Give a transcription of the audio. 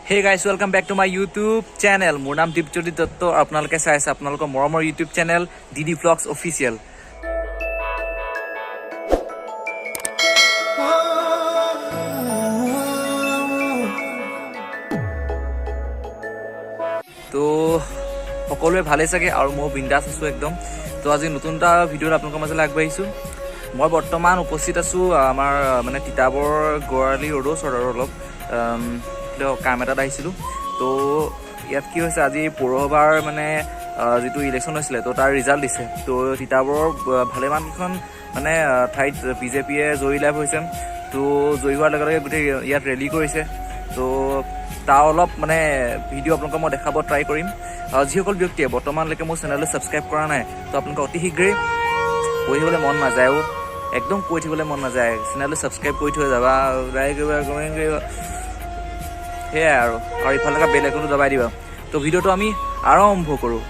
Hey guys, welcome back to my YouTube channel. মোৰ নাম Deepjyoti Dutta. আপোনালোকে চাই আছে আপোনালোকৰ মৰমৰ YouTube channel DD Vlogs Official. তো সকলোৱে ভালে চাগে আৰু মই বিন্দাস আছো একদম। তো আজি নতুনটা ভিডিঅ'ত আপোনালোকৰ মাজলৈ আগবাঢ়িছো। মই বৰ্তমান উপস্থিত আছো আমাৰ মানে তিতাবৰ গোৱালি ৰোডৰ ওচৰত অলপ কাম এটাত আহিছিলোঁ। তো ইয়াত কি হৈছে আজি পৌৰসভাৰ মানে যিটো ইলেকশ্যন হৈছিলে তো তাৰ ৰিজাল্ট দিছে। তো তিতাবৰৰ ভালেমানকেইখন মানে ঠাইত BJPয়ে জয়ী লাভ হৈছে। তো জয়ী হোৱাৰ লগে লগে গোটেই ইয়াত ৰেলী কৰিছে। তো তাৰ অলপ মানে ভিডিঅ' আপোনালোকক মই দেখাব ট্ৰাই কৰিম। যিসকল ব্যক্তিয়ে বৰ্তমানলৈকে মোৰ চেনেলটো ছাবস্ক্ৰাইব কৰা নাই তো আপোনালোকে অতি শীঘ্ৰেই কৈ থাকিবলৈ মন নাযায়ও, একদম কৈ থাকিবলৈ মন নাযায়, চেনেলটো ছাবস্ক্ৰাইব কৰি থৈ যাবা, লাইক কৰিবা, কমেণ্ট কৰিবা, সেয়াই আৰু ইফালে বেল আইকনটো দবাই দিবা। তো ভিডিঅ'টো আমি আৰম্ভ কৰোঁ।